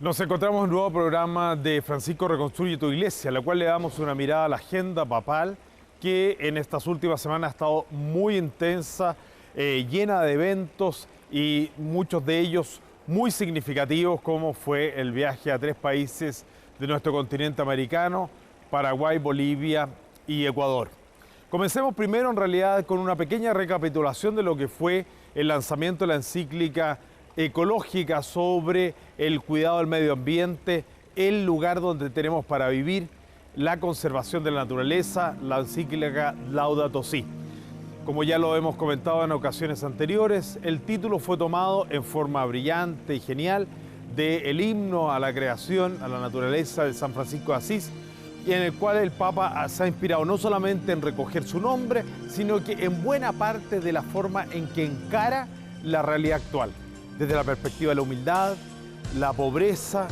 Nos encontramos en un nuevo programa de Francisco Reconstruye tu Iglesia, a la cual le damos una mirada a la agenda papal que en estas últimas semanas ha estado muy intensa, llena de eventos y muchos de ellos muy significativos, como fue el viaje a 3 países de nuestro continente americano: Paraguay, Bolivia y Ecuador. Comencemos primero en realidad con una pequeña recapitulación de lo que fue el lanzamiento de la encíclica ecológica sobre el cuidado del medio ambiente, el lugar donde tenemos para vivir, la conservación de la naturaleza, la encíclica Laudato Si. Como ya lo hemos comentado en ocasiones anteriores, el título fue tomado en forma brillante y genial del himno a la creación, a la naturaleza de San Francisco de Asís, y en el cual el Papa se ha inspirado no solamente en recoger su nombre, sino que en buena parte de la forma en que encara la realidad actual, desde la perspectiva de la humildad, la pobreza,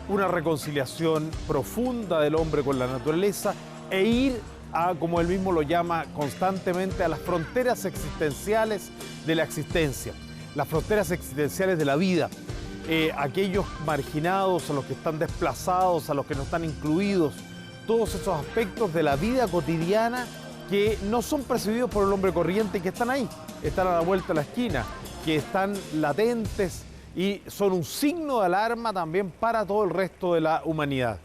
una reconciliación profunda del hombre con la naturaleza e ir a, como él mismo lo llama constantemente, a las fronteras existenciales de la existencia, las fronteras existenciales de la vida, aquellos marginados, a los que están desplazados, a los que no están incluidos, todos esos aspectos de la vida cotidiana que no son percibidos por el hombre corriente y que están ahí, están a la vuelta de la esquina, que están latentes y son un signo de alarma también para todo el resto de la humanidad.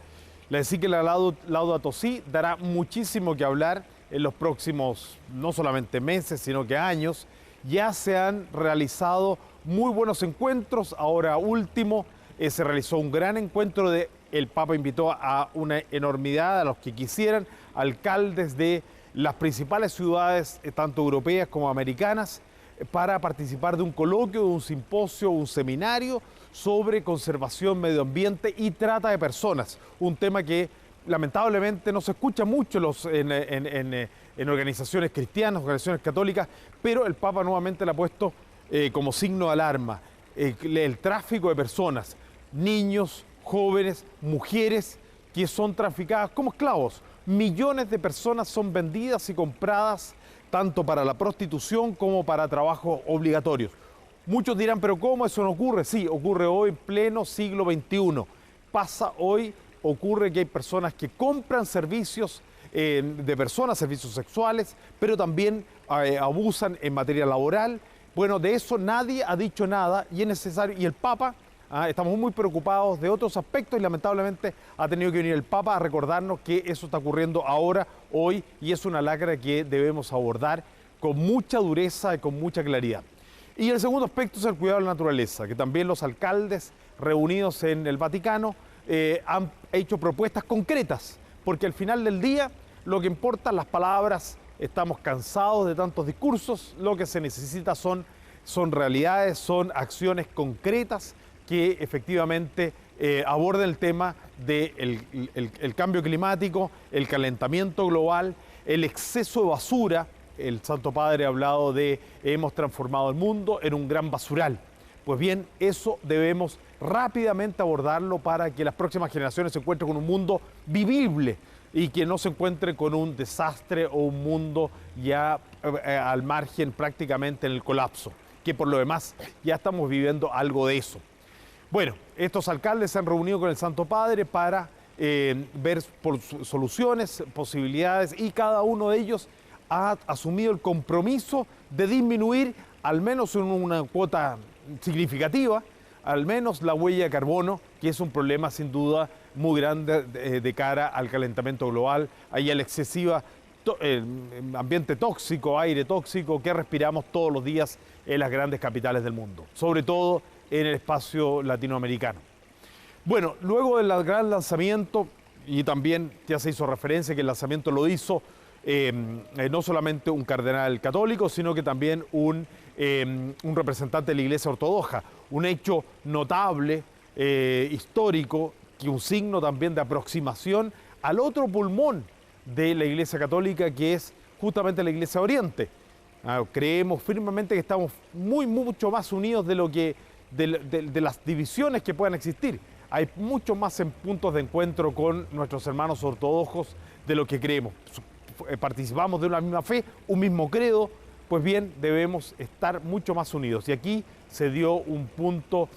La encíclica Laudato Si dará muchísimo que hablar en los próximos, no solamente meses, sino que años. Ya se han realizado muy buenos encuentros. Ahora último, se realizó un gran encuentro el Papa invitó a una enormidad, a los que quisieran, alcaldes de las principales ciudades, tanto europeas como americanas, para participar de un coloquio, de un simposio, un seminario sobre conservación, medio ambiente y trata de personas. Un tema que lamentablemente no se escucha mucho en organizaciones cristianas, organizaciones católicas, pero el Papa nuevamente le ha puesto como signo de alarma el tráfico de personas, niños, jóvenes, mujeres que son traficadas como esclavos. Millones de personas son vendidas y compradas tanto para la prostitución como para trabajos obligatorios. Muchos dirán, pero ¿cómo eso no ocurre? Sí, ocurre hoy en pleno siglo XXI. Pasa hoy, ocurre que hay personas que compran servicios de personas, servicios sexuales, pero también abusan en materia laboral. Bueno, de eso nadie ha dicho nada y es necesario, y el Papa, estamos muy preocupados de otros aspectos y lamentablemente ha tenido que venir el Papa a recordarnos que eso está ocurriendo ahora, hoy, y es una lacra que debemos abordar con mucha dureza y con mucha claridad. Y el segundo aspecto es el cuidado de la naturaleza, que también los alcaldes reunidos en el Vaticano han hecho propuestas concretas, porque al final del día lo que importan las palabras. Estamos cansados de tantos discursos, lo que se necesita son realidades, son acciones concretas que efectivamente aborden el tema del cambio climático, el calentamiento global, el exceso de basura. El Santo Padre ha hablado de hemos transformado el mundo en un gran basural. Pues bien, eso debemos rápidamente abordarlo para que las próximas generaciones se encuentren con un mundo vivible y que no se encuentre con un desastre o un mundo ya al margen, prácticamente en el colapso, que por lo demás ya estamos viviendo algo de eso. Bueno, estos alcaldes se han reunido con el Santo Padre para ver por soluciones, posibilidades, y cada uno de ellos ha asumido el compromiso de disminuir al menos en una cuota significativa, al menos la huella de carbono, que es un problema sin duda muy grande de cara al calentamiento global, ahí al excesivo ambiente tóxico, aire tóxico que respiramos todos los días en las grandes capitales del mundo, sobre todo en el espacio latinoamericano. Bueno, luego del gran lanzamiento, y también ya se hizo referencia que el lanzamiento lo hizo no solamente un cardenal católico, sino que también un representante de la Iglesia Ortodoxa, un hecho notable, histórico, que un signo también de aproximación al otro pulmón de la Iglesia Católica, que es justamente la Iglesia Oriente. Creemos firmemente que estamos mucho más unidos de las divisiones que puedan existir. Hay mucho más en puntos de encuentro con nuestros hermanos ortodoxos de lo que creemos. Participamos de una misma fe, un mismo credo, pues bien, debemos estar mucho más unidos. Y aquí se dio un punto,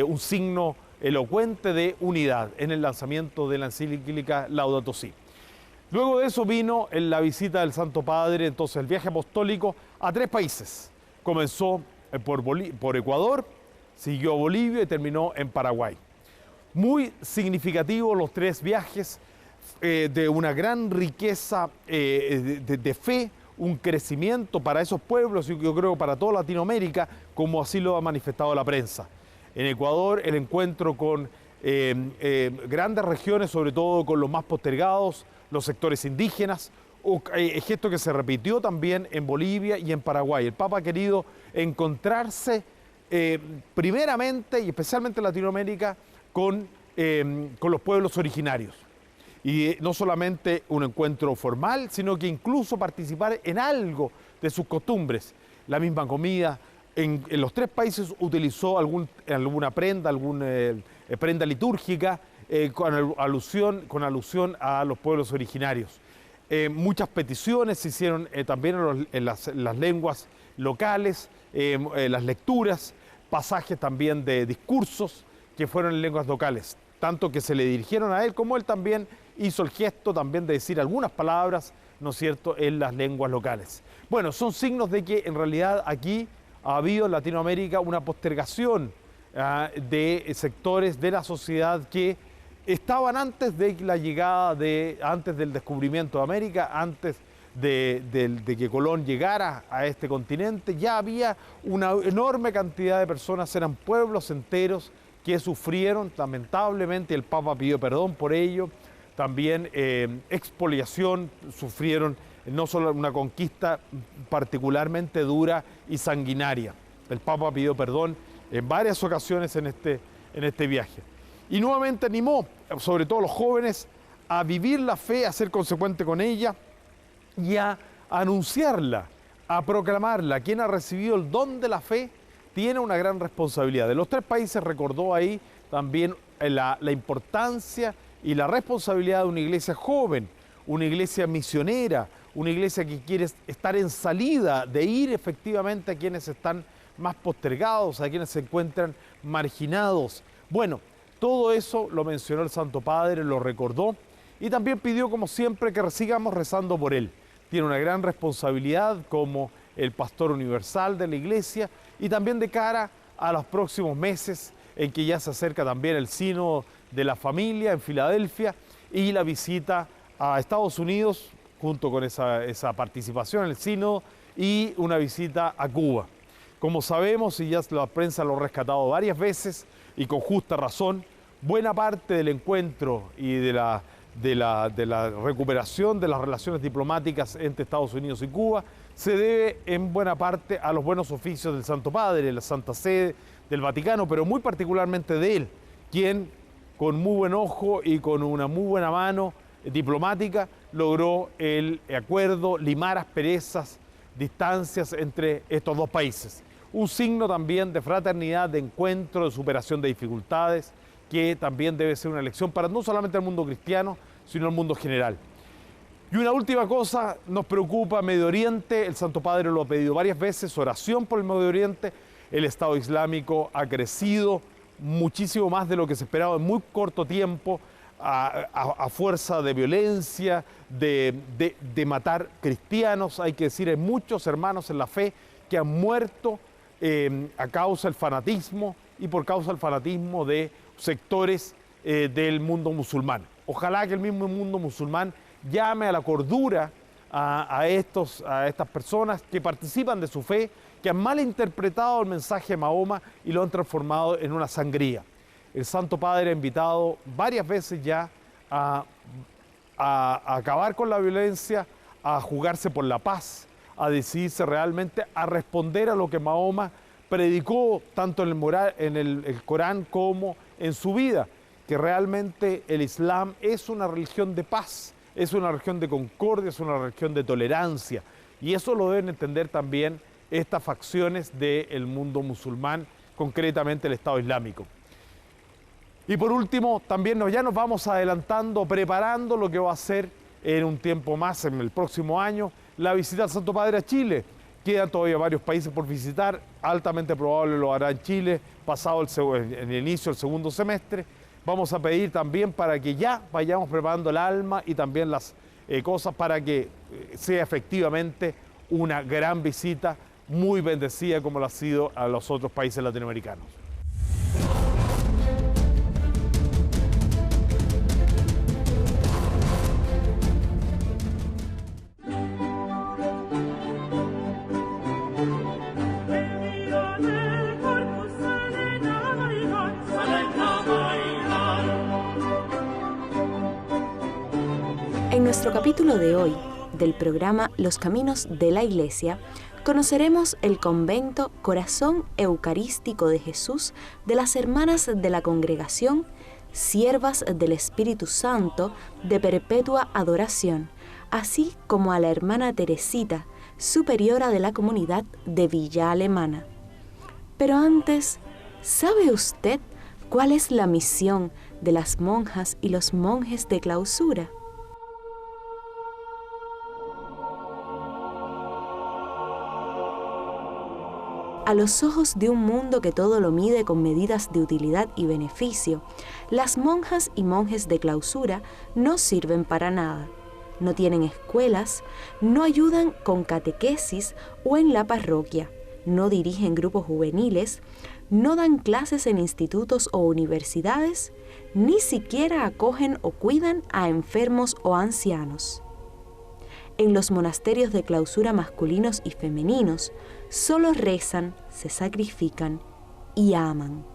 un signo elocuente de unidad en el lanzamiento de la encíclica Laudato Si. Luego de eso vino la visita del Santo Padre, entonces el viaje apostólico a 3 países. Comenzó por Ecuador, siguió a Bolivia y terminó en Paraguay. Muy significativos los 3 viajes, de una gran riqueza de fe, un crecimiento para esos pueblos y yo creo para toda Latinoamérica, como así lo ha manifestado la prensa. En Ecuador el encuentro con grandes regiones, sobre todo con los más postergados, los sectores indígenas, gesto que se repitió también en Bolivia y en Paraguay. El Papa ha querido encontrarse primeramente y especialmente en Latinoamérica con los pueblos originarios. Y no solamente un encuentro formal, sino que incluso participar en algo de sus costumbres. La misma comida. En los 3 países utilizó alguna prenda, prenda litúrgica con alusión a los pueblos originarios. Muchas peticiones se hicieron también en las lenguas locales, las lecturas, pasajes también de discursos que fueron en lenguas locales. Tanto que se le dirigieron a él, como él también hizo el gesto también de decir algunas palabras, ¿no es cierto?, en las lenguas locales. Bueno, son signos de que en realidad aquí ha habido en Latinoamérica una postergación de sectores de la sociedad que estaban antes de la llegada, antes del descubrimiento de América, antes de que Colón llegara a este continente. Ya había una enorme cantidad de personas, eran pueblos enteros que sufrieron lamentablemente, el Papa pidió perdón por ello, también expoliación, sufrieron no solo una conquista particularmente dura y sanguinaria. El Papa pidió perdón en varias ocasiones en este viaje. Y nuevamente animó, sobre todo a los jóvenes, a vivir la fe, a ser consecuente con ella y a anunciarla, a proclamarla. Quien ha recibido el don de la fe tiene una gran responsabilidad. De los 3 países recordó ahí también la importancia y la responsabilidad de una iglesia joven, una iglesia misionera, una iglesia que quiere estar en salida, de ir efectivamente a quienes están más postergados, a quienes se encuentran marginados. Bueno, todo eso lo mencionó el Santo Padre, lo recordó y también pidió, como siempre, que sigamos rezando por él. Tiene una gran responsabilidad como el pastor universal de la iglesia y también de cara a los próximos meses en que ya se acerca también el sínodo de la familia en Filadelfia y la visita a Estados Unidos junto con esa participación en el sínodo y una visita a Cuba. Como sabemos, y ya la prensa lo ha rescatado varias veces y con justa razón, buena parte del encuentro y de la recuperación de las relaciones diplomáticas entre Estados Unidos y Cuba se debe en buena parte a los buenos oficios del Santo Padre, de la Santa Sede, del Vaticano, pero muy particularmente de él, quien con muy buen ojo y con una muy buena mano diplomática logró el acuerdo, limar asperezas, distancias entre estos 2 países. Un signo también de fraternidad, de encuentro, de superación de dificultades, que también debe ser una lección para no solamente el mundo cristiano, sino el mundo general. Y una última cosa, nos preocupa Medio Oriente, el Santo Padre lo ha pedido varias veces, oración por el Medio Oriente. El Estado Islámico ha crecido muchísimo más de lo que se esperaba en muy corto tiempo, a fuerza de violencia, de matar cristianos. Hay que decir, hay muchos hermanos en la fe que han muerto a causa del fanatismo y por causa del fanatismo de sectores del mundo musulmán. Ojalá que el mismo mundo musulmán llame a la cordura a estas personas que participan de su fe, que han malinterpretado el mensaje de Mahoma y lo han transformado en una sangría. El Santo Padre ha invitado varias veces ya a acabar con la violencia, a jugarse por la paz, a decidirse realmente a responder a lo que Mahoma predicó tanto en el Corán como en su vida, que realmente el Islam es una religión de paz, es una religión de concordia, es una religión de tolerancia. Y eso lo deben entender también estas facciones del mundo musulmán, concretamente el Estado Islámico. Y por último, también ya nos vamos adelantando, preparando lo que va a ser en un tiempo más, en el próximo año, la visita al Santo Padre a Chile, Quedan todavía varios países por visitar, altamente probable lo hará en Chile, pasado en el inicio del segundo semestre. Vamos a pedir también para que ya vayamos preparando el alma y también las cosas para que sea efectivamente una gran visita, muy bendecida como lo ha sido a los otros países latinoamericanos. En nuestro capítulo de hoy, del programa Los Caminos de la Iglesia, conoceremos el convento Corazón Eucarístico de Jesús de las Hermanas de la Congregación, Siervas del Espíritu Santo de Perpetua Adoración, así como a la hermana Teresita, superiora de la comunidad de Villa Alemana. Pero antes, ¿sabe usted cuál es la misión de las monjas y los monjes de clausura? A los ojos de un mundo que todo lo mide con medidas de utilidad y beneficio, las monjas y monjes de clausura no sirven para nada. No tienen escuelas, no ayudan con catequesis o en la parroquia, no dirigen grupos juveniles, no dan clases en institutos o universidades, ni siquiera acogen o cuidan a enfermos o ancianos. En los monasterios de clausura masculinos y femeninos, solo rezan, se sacrifican y aman.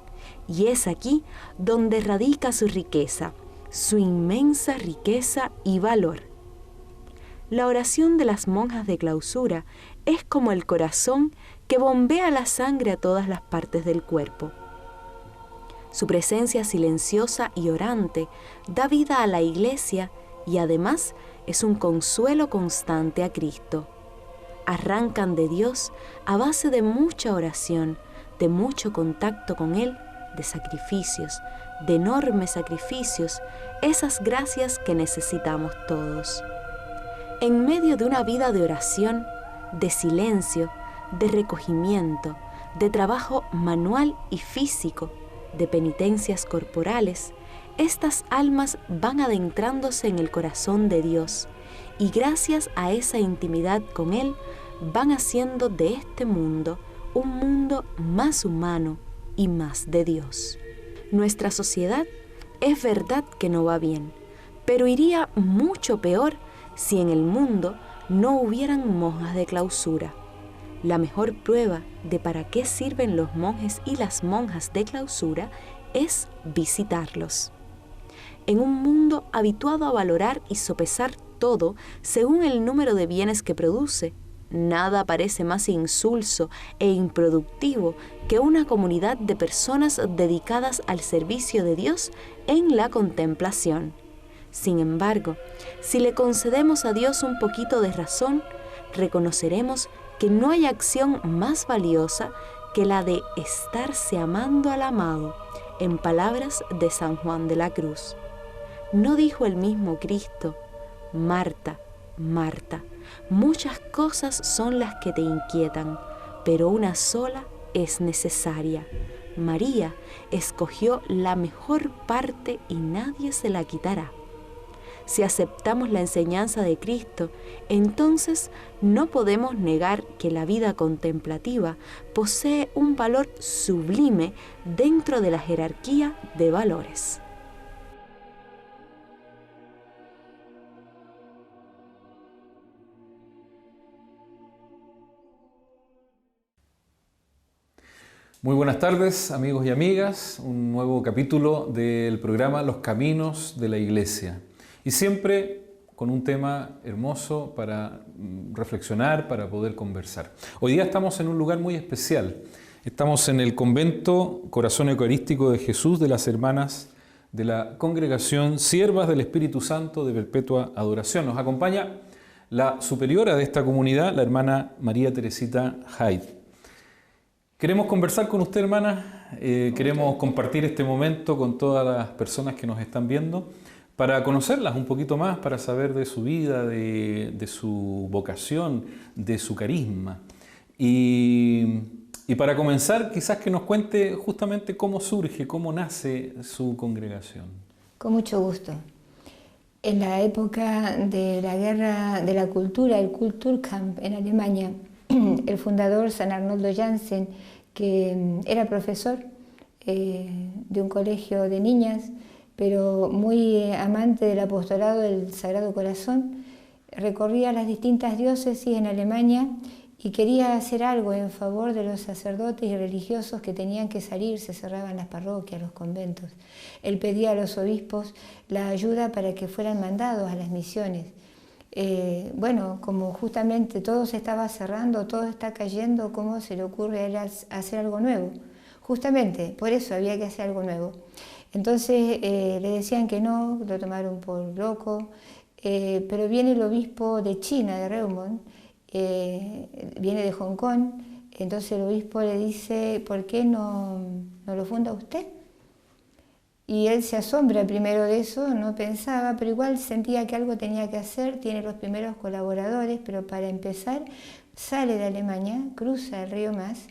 Y es aquí donde radica su riqueza, su inmensa riqueza y valor. La oración de las monjas de clausura es como el corazón que bombea la sangre a todas las partes del cuerpo. Su presencia silenciosa y orante da vida a la Iglesia y además es un consuelo constante a Cristo. Arrancan de Dios a base de mucha oración, de mucho contacto con Él, de sacrificios, de enormes sacrificios, esas gracias que necesitamos todos. En medio de una vida de oración, de silencio, de recogimiento, de trabajo manual y físico, de penitencias corporales, estas almas van adentrándose en el corazón de Dios y gracias a esa intimidad con Él van haciendo de este mundo un mundo más humano y más de Dios. Nuestra sociedad es verdad que no va bien, pero iría mucho peor si en el mundo no hubieran monjas de clausura. La mejor prueba de para qué sirven los monjes y las monjas de clausura es visitarlos. En un mundo habituado a valorar y sopesar todo según el número de bienes que produce, nada parece más insulso e improductivo que una comunidad de personas dedicadas al servicio de Dios en la contemplación. Sin embargo, si le concedemos a Dios un poquito de razón, reconoceremos que no hay acción más valiosa que la de estarse amando al amado, en palabras de San Juan de la Cruz. ¿No dijo el mismo Cristo: Marta, Marta, muchas cosas son las que te inquietan, pero una sola es necesaria? María escogió la mejor parte y nadie se la quitará. Si aceptamos la enseñanza de Cristo, entonces no podemos negar que la vida contemplativa posee un valor sublime dentro de la jerarquía de valores. Muy buenas tardes, amigos y amigas. Un nuevo capítulo del programa Los Caminos de la Iglesia. Y siempre con un tema hermoso para reflexionar, para poder conversar. Hoy día estamos en un lugar muy especial. Estamos en el convento Corazón Eucarístico de Jesús de las Hermanas de la Congregación Siervas del Espíritu Santo de Perpetua Adoración. Nos acompaña la superiora de esta comunidad, la hermana María Teresita Hyde. Queremos conversar con usted, hermana, queremos compartir este momento con todas las personas que nos están viendo, para conocerlas un poquito más, para saber de su vida, de su vocación, de su carisma. Y para comenzar, quizás que nos cuente justamente cómo surge, cómo nace su congregación. Con mucho gusto. En la época de la Guerra de la Cultura, el Kulturkampf en Alemania, el fundador San Arnoldo Jansen, que era profesor de un colegio de niñas, pero muy amante del apostolado del Sagrado Corazón, recorría las distintas diócesis en Alemania y quería hacer algo en favor de los sacerdotes y religiosos que tenían que salir, se cerraban las parroquias, los conventos. Él pedía a los obispos la ayuda para que fueran mandados a las misiones. Bueno, como justamente todo se estaba cerrando, todo está cayendo, ¿cómo se le ocurre a él hacer algo nuevo? Justamente, por eso había que hacer algo nuevo. Entonces le decían que no, lo tomaron por loco, pero viene el obispo de China, de Reumont, viene de Hong Kong, entonces el obispo le dice, ¿por qué no lo funda usted? Y él se asombra primero de eso, no pensaba, pero igual sentía que algo tenía que hacer, tiene los primeros colaboradores, pero para empezar sale de Alemania, cruza el río Maas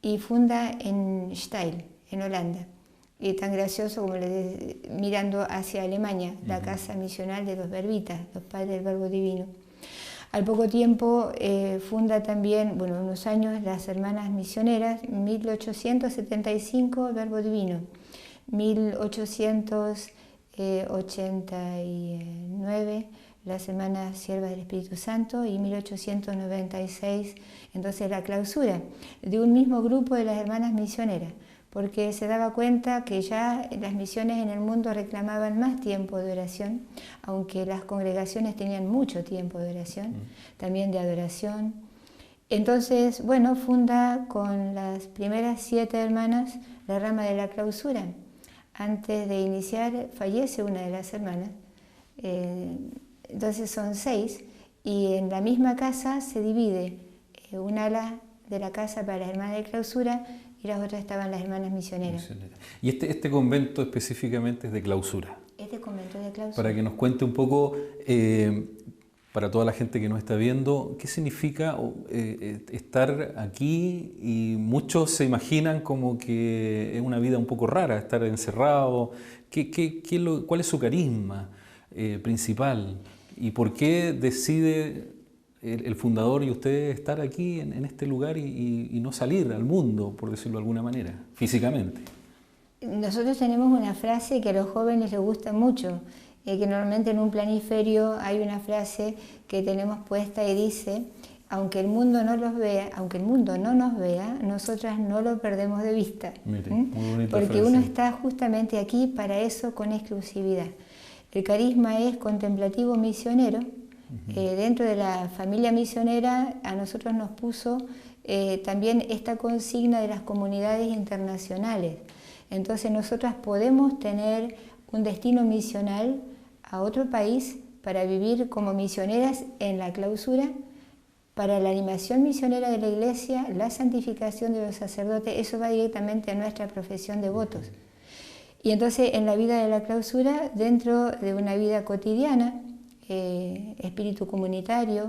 y funda en Steyl, en Holanda. Y tan gracioso como mirando hacia Alemania, la casa misional de los Verbitas, los padres del Verbo Divino. Al poco tiempo funda también, bueno, unos años, las Hermanas Misioneras, 1875, Verbo Divino, 1889, las Hermanas Siervas del Espíritu Santo, y 1896, entonces la clausura de un mismo grupo de las Hermanas Misioneras, porque se daba cuenta que ya las misiones en el mundo reclamaban más tiempo de oración, aunque las congregaciones tenían mucho tiempo de oración, también de adoración. Entonces, bueno, funda con las primeras 7 hermanas la rama de la clausura. Antes de iniciar fallece una de las hermanas, entonces son 6, y en la misma casa se divide un ala de la casa para las hermanas de clausura, y las otras estaban las hermanas misioneras. Y este convento específicamente es de clausura. Este convento es de clausura. Para que nos cuente un poco, para toda la gente que nos está viendo, ¿qué significa estar aquí? Y muchos se imaginan como que es una vida un poco rara, estar encerrado. ¿Cuál es su carisma principal? ¿Y por qué decide el fundador y usted estar aquí en este lugar y no salir al mundo, por decirlo de alguna manera, físicamente? Nosotros tenemos una frase que a los jóvenes les gusta mucho, que normalmente en un planiferio hay una frase que tenemos puesta y dice: aunque el mundo no los vea, aunque el mundo no nos vea, nosotras no lo perdemos de vista. Mire, muy bonita Porque frase. uno está justamente aquí para eso, con exclusividad. El carisma es contemplativo misionero. Dentro de la familia misionera a nosotros nos puso también esta consigna de las comunidades internacionales. Entonces nosotras podemos tener un destino misional a otro país para vivir como misioneras en la clausura, para la animación misionera de la Iglesia, la santificación de los sacerdotes, eso va directamente a nuestra profesión de votos. Y entonces en la vida de la clausura, dentro de una vida cotidiana, espíritu comunitario,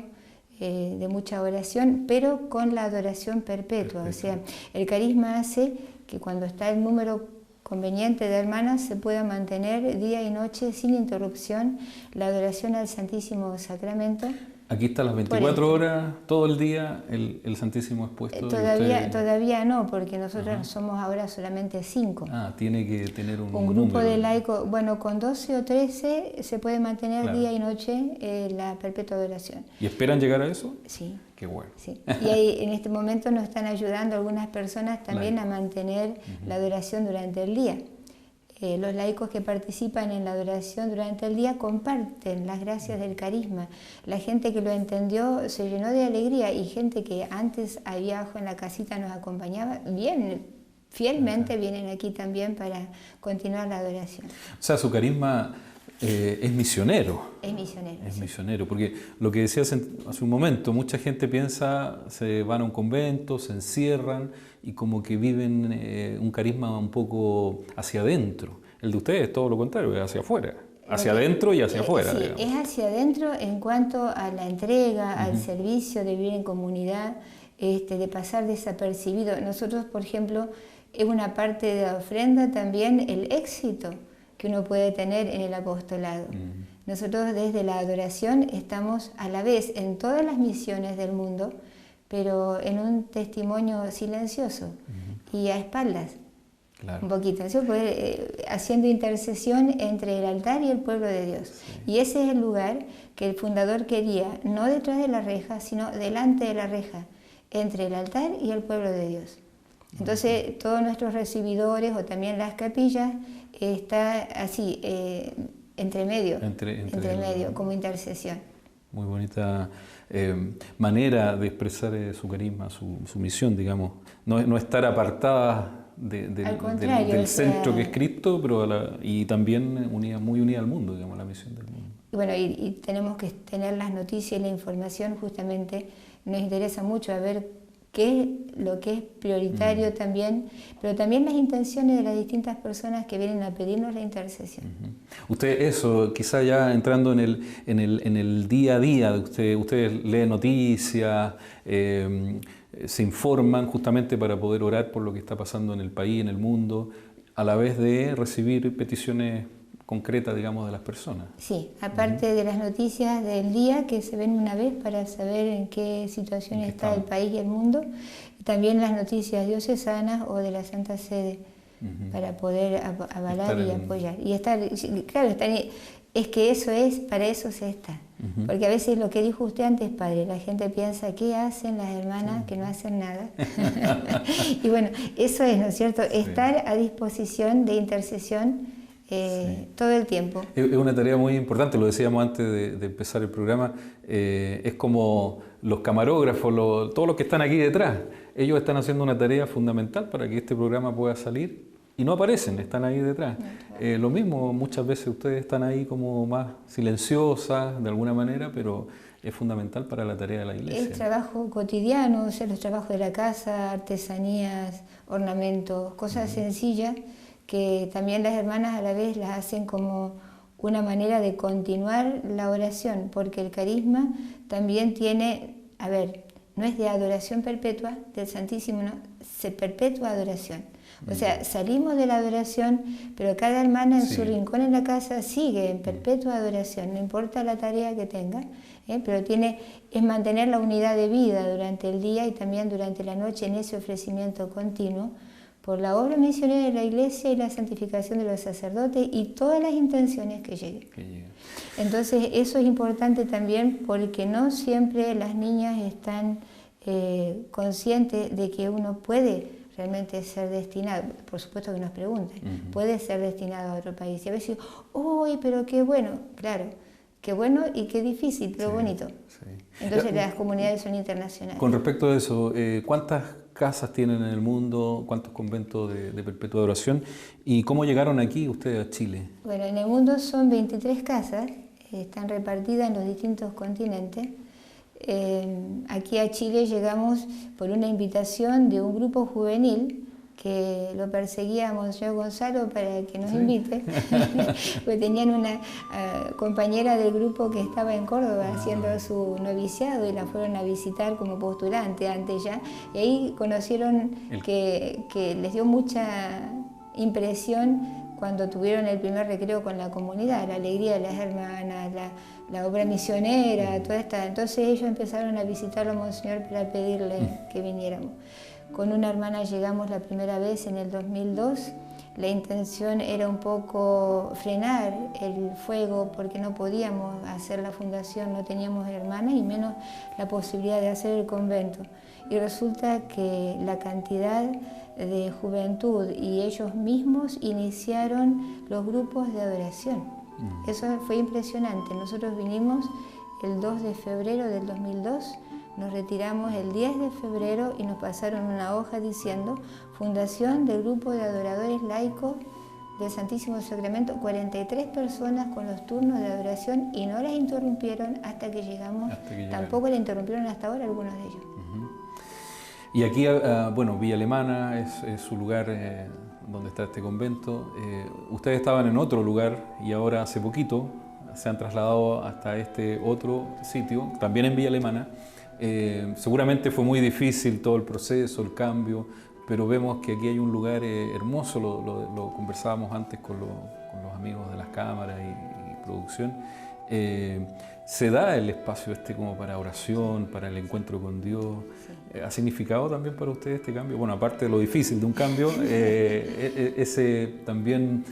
de mucha oración, pero con la adoración perpetua. O sea, el carisma hace que cuando está el número conveniente de hermanas se pueda mantener día y noche sin interrupción la adoración al Santísimo Sacramento. Aquí está las 24 horas, todo el día, el Santísimo expuesto. Todavía no, porque nosotros somos ahora solamente 5. Tiene que tener un grupo número de laicos, bueno, con 12 o 13 se puede mantener Claro. día y noche la perpetua adoración. ¿Y esperan llegar a eso? Sí. Qué bueno. Sí. Y ahí, en este momento nos están ayudando algunas personas también a mantener la adoración durante el día. Los laicos que participan en la adoración durante el día comparten las gracias del carisma. La gente que lo entendió se llenó de alegría, y gente que antes había abajo en la casita nos acompañaba, fielmente vienen aquí también para continuar la adoración. O sea, su carisma es misionero. Es misionero. Es sí. misionero, porque lo que decías hace un momento, mucha gente piensa, se van a un convento, se encierran y como que viven un carisma un poco hacia adentro. El de ustedes es todo lo contrario, es hacia afuera. Hacia adentro y hacia afuera. Sí, digamos. es hacia adentro en cuanto a la entrega, al servicio de vivir en comunidad. de pasar desapercibido. Nosotros, por ejemplo, es una parte de la ofrenda también el éxito que uno puede tener en el apostolado. Nosotros desde la adoración estamos a la vez en todas las misiones del mundo, pero en un testimonio silencioso y a espaldas. Claro. Un poquito, ¿sí? Haciendo intercesión entre el altar y el pueblo de Dios. Sí. Y ese es el lugar que el fundador quería, no detrás de la reja, sino delante de la reja, entre el altar y el pueblo de Dios. Entonces, todos nuestros recibidores o también las capillas está así, entre medio, como intercesión. Muy bonita manera de expresar su carisma, su misión, digamos. No estar apartada del centro que es Cristo, pero y también muy unida al mundo, digamos, la misión del mundo. Y bueno, y tenemos que tener las noticias y la información, justamente nos interesa mucho a ver qué es lo que es prioritario también, pero también las intenciones de las distintas personas que vienen a pedirnos la intercesión. Usted, eso, quizá ya entrando en el día a día, usted lee noticias, se informan justamente para poder orar por lo que está pasando en el país, en el mundo, a la vez de recibir peticiones concretas, digamos, de las personas. Sí, aparte de las noticias del día que se ven una vez para saber en qué situación está el país y el mundo, y también las noticias diocesanas o de la Santa Sede, para poder avalar y apoyar. Y estar, claro, es que para eso se está. Porque a veces lo que dijo usted antes, padre, la gente piensa, ¿qué hacen las hermanas que no hacen nada? Y bueno, eso es, ¿no es cierto? Estar a disposición de intercesión todo el tiempo. Es una tarea muy importante, lo decíamos antes de empezar el programa, es como los camarógrafos, todos los que están aquí detrás, ellos están haciendo una tarea fundamental para que este programa pueda salir. Y no aparecen, están ahí detrás. Lo mismo, muchas veces ustedes están ahí como más silenciosas de alguna manera, pero es fundamental para la tarea de la iglesia. El trabajo cotidiano, o sea, los trabajos de la casa, artesanías, ornamentos, cosas sencillas que también las hermanas a la vez las hacen como una manera de continuar la oración, porque el carisma también tiene, no es de adoración perpetua del Santísimo, no, se perpetua adoración. O sea, salimos de la adoración, pero cada hermana en su rincón en la casa sigue en perpetua adoración, no importa la tarea que tenga, pero es mantener la unidad de vida durante el día y también durante la noche en ese ofrecimiento continuo por la obra misionera de la Iglesia y la santificación de los sacerdotes y todas las intenciones que lleguen. Entonces eso es importante también porque no siempre las niñas están conscientes de que uno puede realmente ser destinado, por supuesto que nos preguntan, puede ser destinado a otro país. Y a veces, ¡uy, pero qué bueno! Claro, qué bueno y qué difícil, pero bonito. Entonces las comunidades son internacionales. Con respecto a eso, ¿cuántas casas tienen en el mundo? ¿Cuántos conventos de perpetua adoración? ¿Y cómo llegaron aquí ustedes a Chile? Bueno, en el mundo son 23 casas, están repartidas en los distintos continentes. Aquí a Chile llegamos por una invitación de un grupo juvenil que lo perseguía a Monseñor Gonzalo para que nos invite, porque tenían una compañera del grupo que estaba en Córdoba haciendo su noviciado y la fueron a visitar como postulante antes ya, y ahí conocieron que les dio mucha impresión cuando tuvieron el primer recreo con la comunidad, la alegría de las hermanas, la obra misionera, toda esta. Entonces ellos empezaron a visitarlo a Monseñor para pedirle que viniéramos. Con una hermana llegamos la primera vez en el 2002. La intención era un poco frenar el fuego porque no podíamos hacer la fundación, no teníamos hermanas y menos la posibilidad de hacer el convento. Y resulta que la cantidad de juventud y ellos mismos iniciaron los grupos de adoración. Eso fue impresionante. Nosotros vinimos el 2 de febrero del 2002, nos retiramos el 10 de febrero y nos pasaron una hoja diciendo Fundación del Grupo de Adoradores Laicos del Santísimo Sacramento, 43 personas con los turnos de adoración y no las interrumpieron hasta que llegamos. Tampoco la interrumpieron hasta ahora algunos de ellos. Y aquí, bueno, Villa Alemana es su lugar donde está este convento. Ustedes estaban en otro lugar y ahora hace poquito se han trasladado hasta este otro sitio, también en Villa Alemana, Seguramente fue muy difícil todo el proceso, el cambio, pero vemos que aquí hay un lugar hermoso, lo conversábamos antes con los amigos de las cámaras y producción. Se da el espacio como para oración, para el encuentro con Dios. Sí. ¿Ha significado también para ustedes este cambio? Bueno, aparte de lo difícil de un cambio, ese también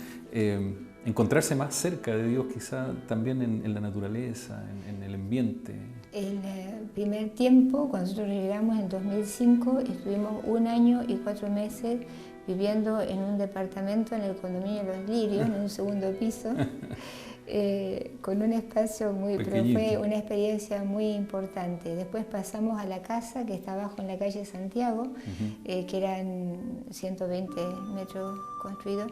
encontrarse más cerca de Dios, quizá también en la naturaleza, en el ambiente. El primer tiempo, cuando nosotros llegamos en 2005, estuvimos 1 año y 4 meses viviendo en un departamento en el condominio Los Lirios, en un segundo piso, con un espacio pero fue una experiencia muy importante. Después pasamos a la casa que está abajo en la calle Santiago, que eran 120 metros construidos,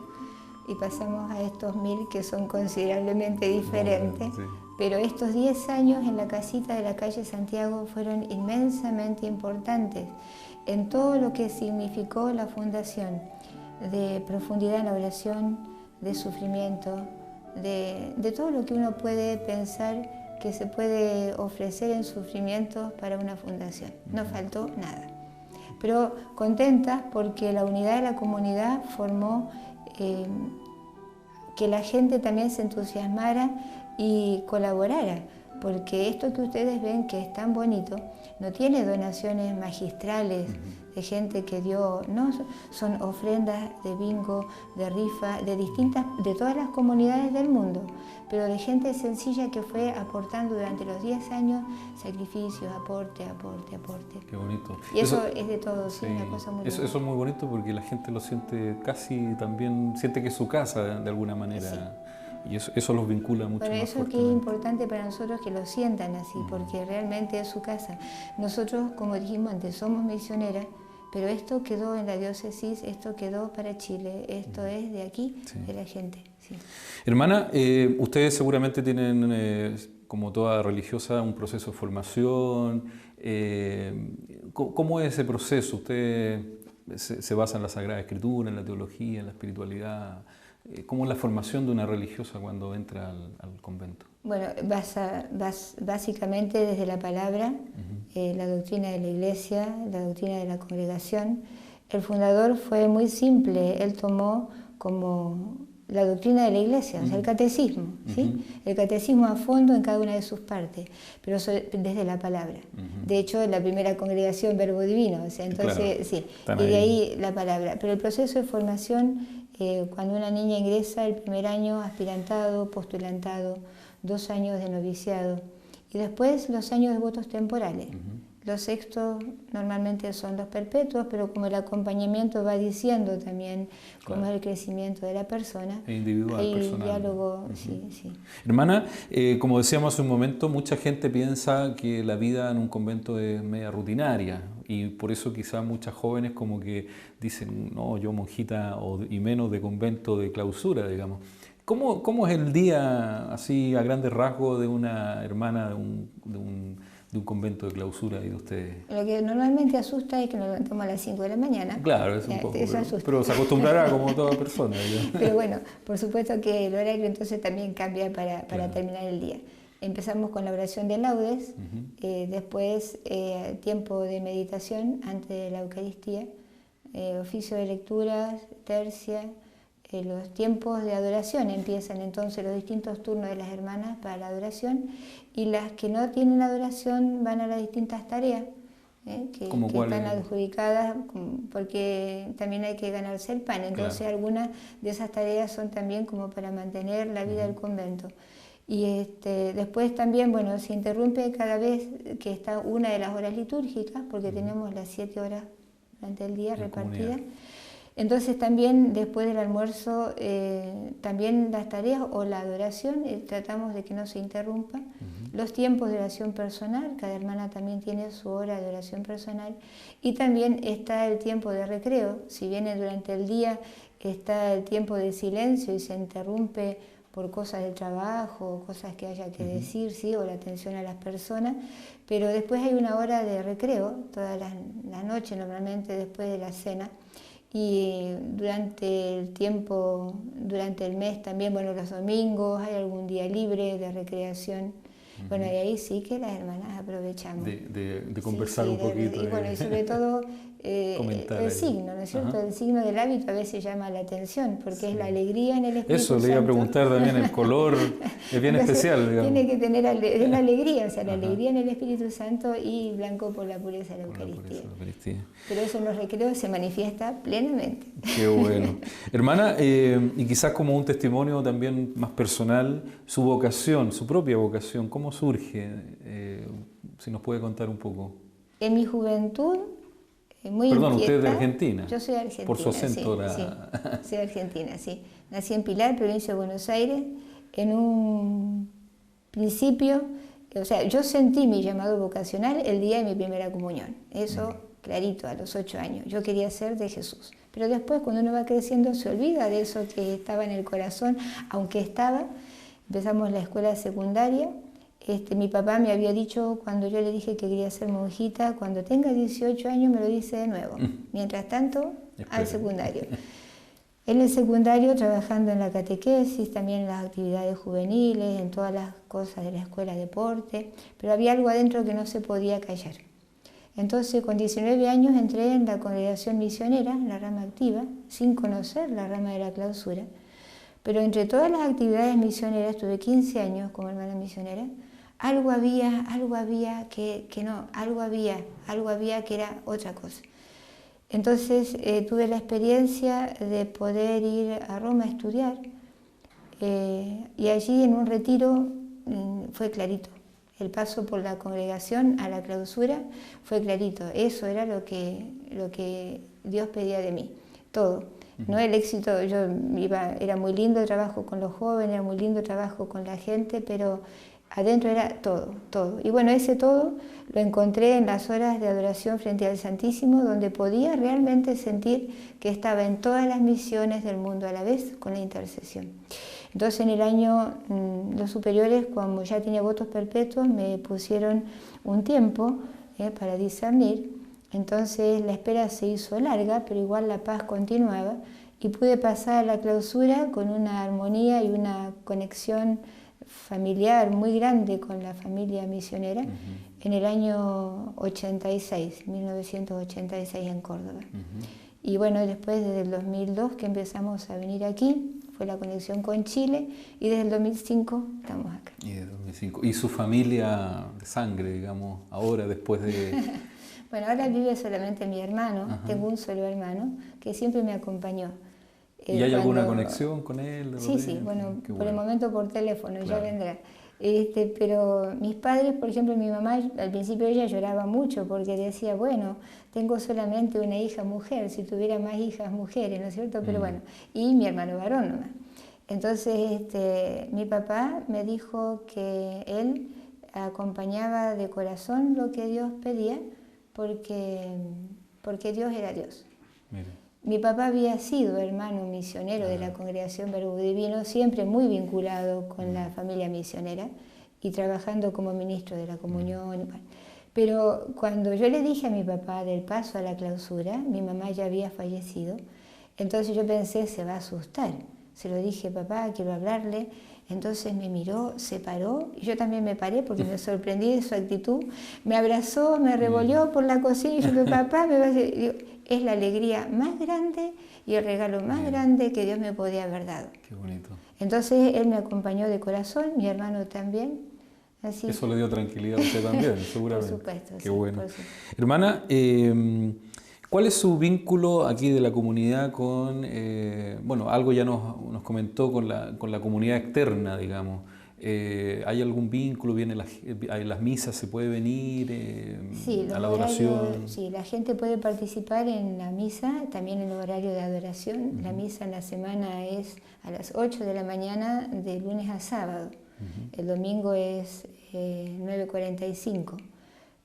y pasamos a estos 1000 que son considerablemente diferentes. Sí. Pero estos 10 años en la casita de la calle Santiago fueron inmensamente importantes en todo lo que significó la fundación, de profundidad en la oración, de sufrimiento, de todo lo que uno puede pensar que se puede ofrecer en sufrimientos para una fundación. No faltó nada. Pero contentas porque la unidad de la comunidad formó que la gente también se entusiasmara y colaborara, porque esto que ustedes ven que es tan bonito no tiene donaciones magistrales de gente que dio, no, son ofrendas de bingo, de rifa, de todas las comunidades del mundo, pero de gente sencilla que fue aportando durante los 10 años sacrificios, aporte. Qué bonito. Y eso es de todo, sí, una cosa muy bonita. Eso es muy bonito porque la gente lo siente casi también, siente que es su casa de alguna manera. Sí. Y eso los vincula mucho más fuertemente. Por eso que es importante para nosotros que lo sientan así, porque realmente es su casa. Nosotros, como dijimos antes, somos misioneras, pero esto quedó en la diócesis, esto quedó para Chile, esto es de aquí, sí, de la gente. Sí. Hermana, ustedes seguramente tienen, como toda religiosa, un proceso de formación. ¿Cómo es ese proceso? ¿Ustedes se basan en la Sagrada Escritura, en la teología, en la espiritualidad? ¿Cómo es la formación de una religiosa cuando entra al convento? Bueno, básicamente desde la palabra, la doctrina de la Iglesia, la doctrina de la congregación. El fundador fue muy simple, él tomó como la doctrina de la Iglesia, o sea, el catecismo, ¿sí? El catecismo a fondo en cada una de sus partes, pero desde la palabra. De hecho, la primera congregación, Verbo Divino, o sea, entonces, claro, sí, y de ahí la palabra. Pero el proceso de formación, cuando una niña ingresa, el primer año aspirantado, postulantado, 2 años de noviciado, y después los años de votos temporales. Los sextos normalmente son los perpetuos, pero como el acompañamiento va diciendo también cómo es el crecimiento de la persona, individual, hay personal. Diálogo, sí. Hermana, como decíamos hace un momento, mucha gente piensa que la vida en un convento es media rutinaria y por eso quizás muchas jóvenes como que dicen, no, yo monjita y menos de convento de clausura, digamos. ¿Cómo es el día, así a grandes rasgos, de una hermana de un convento de clausura y de ustedes? Lo que normalmente asusta es que nos levantamos a las 5 de la mañana. Claro, es un poco, pero se acostumbrará como toda persona. Pero bueno, por supuesto que el horario entonces también cambia para terminar el día. Empezamos con la oración de laudes, después tiempo de meditación antes de la Eucaristía, oficio de lecturas, tercia. Los tiempos de adoración empiezan entonces los distintos turnos de las hermanas para la adoración y las que no tienen adoración van a las distintas tareas que están adjudicadas porque también hay que ganarse el pan. Entonces claro, algunas de esas tareas son también como para mantener la vida del convento. Y después también, bueno, se interrumpe cada vez que está una de las horas litúrgicas porque tenemos las 7 horas durante el día repartidas. Entonces también después del almuerzo, también las tareas o la adoración, tratamos de que no se interrumpa. Los tiempos de oración personal, cada hermana también tiene su hora de oración personal. Y también está el tiempo de recreo, si bien durante el día está el tiempo de silencio y se interrumpe por cosas del trabajo, cosas que haya que decir, ¿sí? O la atención a las personas, pero después hay una hora de recreo, toda la noche normalmente después de la cena. Y durante el tiempo, durante el mes también, bueno, los domingos hay algún día libre de recreación. Bueno, y ahí sí que las hermanas aprovechamos. De conversar un poquito. Y bueno, y sobre todo comentar el ahí. signo, ¿no es cierto? El signo del hábito a veces llama la atención, porque es la alegría en el Espíritu Eso Santo. le iba a preguntar también, el color es bien especial, digamos. Tiene que tener es la alegría, o sea, la alegría en el Espíritu Santo y blanco por la pureza de la Eucaristía. Pero eso en los recreos se manifiesta plenamente. Qué bueno. Hermana, y quizás como un testimonio también más personal, su vocación, su propia vocación, ¿cómo surge? Si nos puede contar un poco. En mi juventud, muy Perdón, inquieta. usted es de Argentina. Yo soy argentina. Por su acento. Sí, soy argentina, sí. Nací en Pilar, provincia de Buenos Aires. En un principio, o sea, yo sentí mi llamado vocacional el día de mi primera comunión. Eso, clarito, a los 8 años. Yo quería ser de Jesús. Pero después, cuando uno va creciendo, se olvida de eso que estaba en el corazón, aunque estaba. Empezamos la escuela secundaria. Mi papá me había dicho, cuando yo le dije que quería ser monjita, cuando tenga 18 años me lo dice de nuevo. Mientras tanto, al secundario. En el secundario, trabajando en la catequesis, también en las actividades juveniles, en todas las cosas de la escuela, deporte, pero había algo adentro que no se podía callar. Entonces, con 19 años entré en la congregación misionera, en la rama activa, sin conocer la rama de la clausura, pero entre todas las actividades misioneras, tuve 15 años como hermana misionera. Algo había que era otra cosa. Entonces tuve la experiencia de poder ir a Roma a estudiar y allí en un retiro fue clarito. El paso por la congregación a la clausura fue clarito. Eso era lo que Dios pedía de mí, todo. No el éxito, era muy lindo el trabajo con los jóvenes, era muy lindo el trabajo con la gente, pero adentro era todo, todo. Y bueno, ese todo lo encontré en las horas de adoración frente al Santísimo, donde podía realmente sentir que estaba en todas las misiones del mundo a la vez con la intercesión. Entonces en el año, los superiores, como ya tenía votos perpetuos, me pusieron un tiempo para discernir. Entonces la espera se hizo larga, pero igual la paz continuaba y pude pasar a la clausura con una armonía y una conexión familiar muy grande con la familia misionera en el año 86, 1986 en Córdoba. Y bueno, después desde el 2002 que empezamos a venir aquí, fue la conexión con Chile y desde el 2005 estamos acá. Y desde 2005. ¿Y su familia de sangre, digamos, ahora después de...? Bueno, ahora vive solamente mi hermano, tengo un solo hermano que siempre me acompañó. ¿Y hay alguna conexión con él? Sí, bueno, por el momento por teléfono, claro. Ya vendrá. Pero mis padres, por ejemplo, mi mamá, al principio ella lloraba mucho porque decía, bueno, tengo solamente una hija mujer, si tuviera más hijas mujeres, ¿no es cierto? Pero bueno, y mi hermano varón nomás. Entonces, mi papá me dijo que él acompañaba de corazón lo que Dios pedía porque Dios era Dios. Mire. Mi papá había sido hermano misionero de la Congregación Verbo Divino, siempre muy vinculado con la familia misionera y trabajando como ministro de la comunión. Pero cuando yo le dije a mi papá del paso a la clausura, mi mamá ya había fallecido, entonces yo pensé, se va a asustar. Se lo dije, papá, quiero hablarle. Entonces me miró, se paró, y yo también me paré porque me sorprendí de su actitud. Me abrazó, me revolvió por la cocina y yo le dije, papá, me va a decir, es la alegría más grande y el regalo más grande que Dios me podía haber dado. Qué bonito. Entonces él me acompañó de corazón, mi hermano también. Así. Eso le dio tranquilidad a usted también, seguramente. Por supuesto. Qué sí, bueno. por supuesto. Hermana, ¿cuál es su vínculo aquí de la comunidad con, bueno, algo ya nos comentó con la comunidad externa, digamos? ¿Hay algún vínculo? ¿Viene a las misas? ¿Se puede venir sí, a la adoración? Sí, la gente puede participar en la misa, también en el horario de adoración. La misa en la semana es a las 8 de la mañana de lunes a sábado. El domingo es 9:45.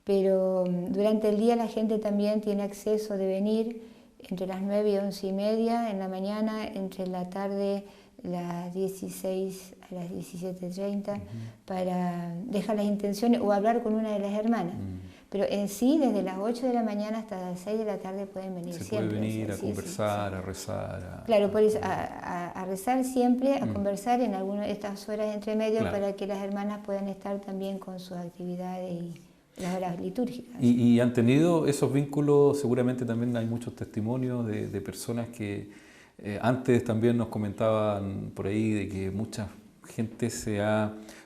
Pero durante el día la gente también tiene acceso de venir entre las 9 y 11:30 en la mañana, entre la tarde las 16 a las 17:30 para dejar las intenciones o hablar con una de las hermanas. pero en sí desde las 8 de la mañana hasta las 6 de la tarde pueden venir Se siempre. puede venir a Sí, conversar, sí. a rezar. Claro, por eso, a rezar siempre, a conversar en algunas de estas horas entre medio, Claro. para que las hermanas puedan estar también con sus actividades y las horas litúrgicas. Y han tenido esos vínculos, seguramente también hay muchos testimonios de personas que antes también nos comentaban por ahí de que mucha gente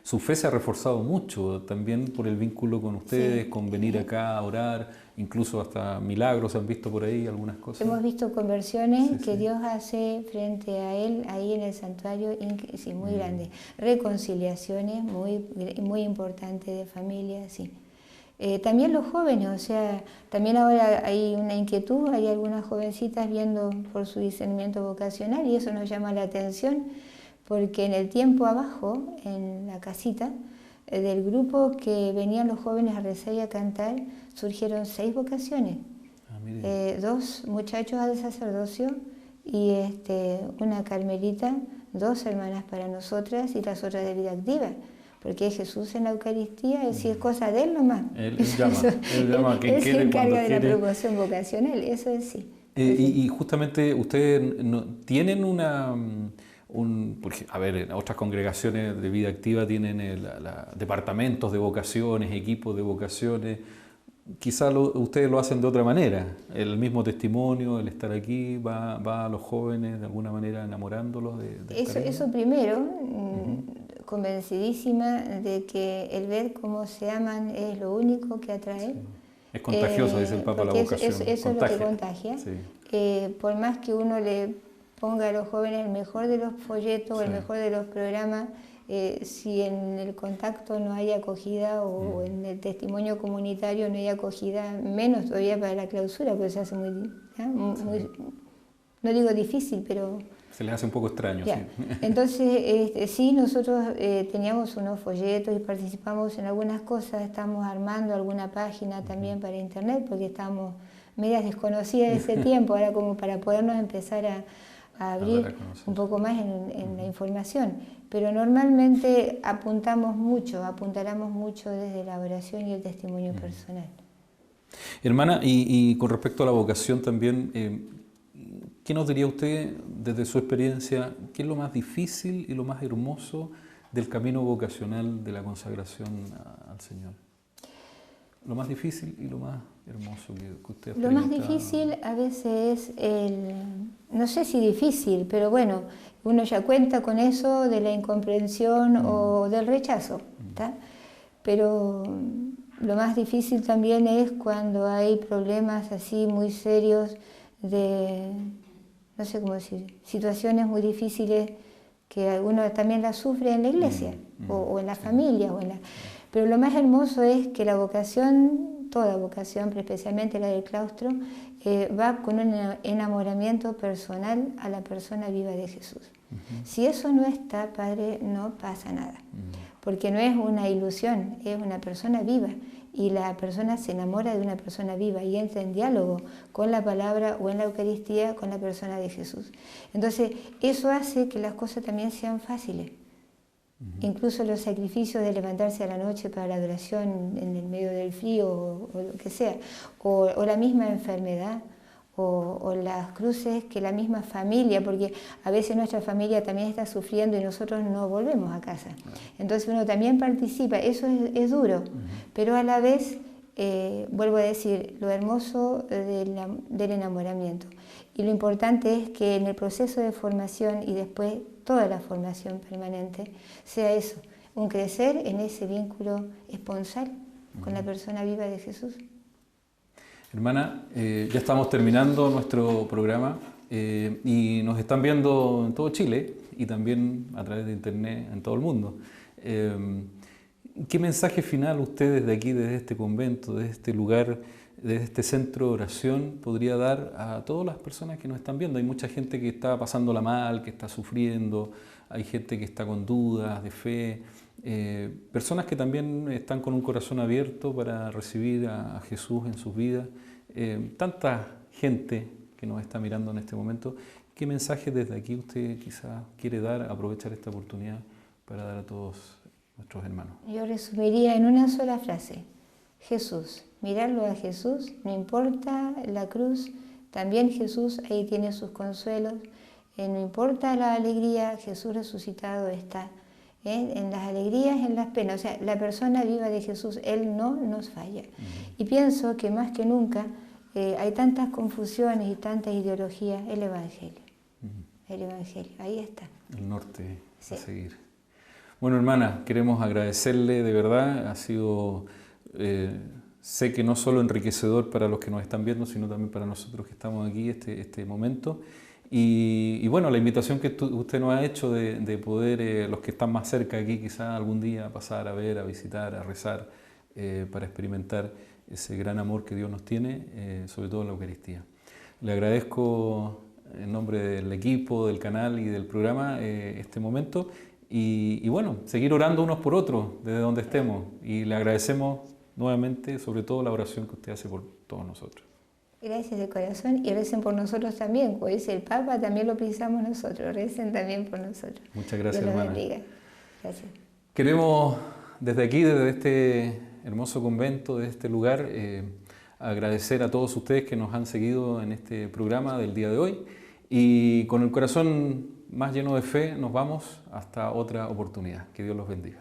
su fe se ha reforzado mucho también por el vínculo con ustedes, Sí. con venir acá a orar, incluso hasta milagros han visto por ahí, algunas cosas. Hemos visto conversiones Sí, que sí. Dios hace frente a Él, ahí en el santuario, sí, muy grandes. Reconciliaciones muy importantes de familia, sí. También los jóvenes, o sea, también ahora hay una inquietud, hay algunas jovencitas viendo por su discernimiento vocacional y eso nos llama la atención, porque en el tiempo abajo, en la casita, del grupo que venían los jóvenes a rezar y a cantar, surgieron 6 vocaciones. Mire. 2 muchachos al sacerdocio y una carmelita, 2 hermanas para nosotras y las otras de vida activa. Porque es Jesús en la Eucaristía, es decir, es cosa de Él nomás. Él llama a quien Él se quiere, encarga cuando de la quiere. promoción vocacional, eso es sí. Y justamente ustedes tienen porque, a ver, otras congregaciones de vida activa tienen departamentos de vocaciones, equipos de vocaciones. Quizás ustedes lo hacen de otra manera. El mismo testimonio, el estar aquí, va a los jóvenes de alguna manera enamorándolos de Eso primero, convencidísima de que el ver cómo se aman es lo único que atrae. Sí. Es contagioso, dice el Papa, la vocación. Eso es lo que contagia. Sí. Por más que uno le ponga a los jóvenes el mejor de los folletos, Sí. el mejor de los programas, si en el contacto no hay acogida o en el testimonio comunitario no hay acogida, menos todavía para la clausura, porque se hace muy no digo difícil, pero... Se les hace un poco extraño. Ya. Sí. Entonces, sí, nosotros teníamos unos folletos y participamos en algunas cosas, estamos armando alguna página también para internet, porque estábamos medias desconocidas de ese tiempo, ahora como para podernos empezar a abrir un poco más en la información. Pero normalmente apuntaremos mucho desde la oración y el testimonio personal. Hermana, y con respecto a la vocación también, ¿qué nos diría usted desde su experiencia? ¿Qué es lo más difícil y lo más hermoso del camino vocacional de la consagración al Señor? Lo más difícil y lo más hermoso que usted ha experimentado. Lo más difícil a veces es no sé si difícil, pero bueno, uno ya cuenta con eso de la incomprensión o del rechazo, ¿tá? Pero lo más difícil también es cuando hay problemas así muy serios de, no sé cómo decir, situaciones muy difíciles que uno también las sufre en la iglesia o en la familia. Pero lo más hermoso es que la vocación, toda vocación, pero especialmente la del claustro, va con un enamoramiento personal a la persona viva de Jesús. Si eso no está, Padre, no pasa nada, porque no es una ilusión, es una persona viva. Y la persona se enamora de una persona viva y entra en diálogo con la palabra o en la Eucaristía con la persona de Jesús. Entonces, eso hace que las cosas también sean fáciles. Incluso los sacrificios de levantarse a la noche para la adoración en el medio del frío o lo que sea, o la misma enfermedad, o las cruces que la misma familia, porque a veces nuestra familia también está sufriendo y nosotros no volvemos a casa. Entonces uno también participa, eso es duro, pero a la vez, vuelvo a decir, lo hermoso del enamoramiento. Y lo importante es que en el proceso de formación y después toda la formación permanente sea eso, un crecer en ese vínculo esponsal con la persona viva de Jesús. Hermana, ya estamos terminando nuestro programa y nos están viendo en todo Chile y también a través de internet en todo el mundo. ¿Qué mensaje final usted desde aquí, desde este convento, desde este lugar, desde este centro de oración, podría dar a todas las personas que nos están viendo? Hay mucha gente que está pasándola mal, que está sufriendo, hay gente que está con dudas de fe, personas que también están con un corazón abierto para recibir a Jesús en sus vidas. Tanta gente que nos está mirando en este momento. ¿Qué mensaje desde aquí usted quizás quiere dar, aprovechar esta oportunidad para dar a todos nuestros hermanos? Yo resumiría en una sola frase: Jesús, mirarlo a Jesús, no importa la cruz, también Jesús ahí tiene sus consuelos, no importa la alegría, Jesús resucitado está, en las alegrías, en las penas, o sea, la persona viva de Jesús, Él no nos falla. Y pienso que más que nunca hay tantas confusiones y tantas ideologías, el Evangelio, ahí está. El norte Sí. a seguir. Bueno, hermana, queremos agradecerle de verdad, ha sido, sé que no solo enriquecedor para los que nos están viendo, sino también para nosotros que estamos aquí este momento. Y bueno, la invitación que usted nos ha hecho de poder, los que están más cerca aquí, quizás algún día pasar a ver, a visitar, a rezar, para experimentar ese gran amor que Dios nos tiene, sobre todo en la Eucaristía. Le agradezco en nombre del equipo, del canal y del programa este momento y bueno, seguir orando unos por otros desde donde estemos y le agradecemos nuevamente sobre todo la oración que usted hace por todos nosotros. Gracias de corazón y recen por nosotros también, como dice el Papa, también lo pensamos nosotros, recen también por nosotros. Muchas gracias, Dios los hermana. bendiga. Gracias. Queremos desde aquí, desde este hermoso convento, de este lugar, agradecer a todos ustedes que nos han seguido en este programa del día de hoy y con el corazón más lleno de fe nos vamos hasta otra oportunidad. Que Dios los bendiga.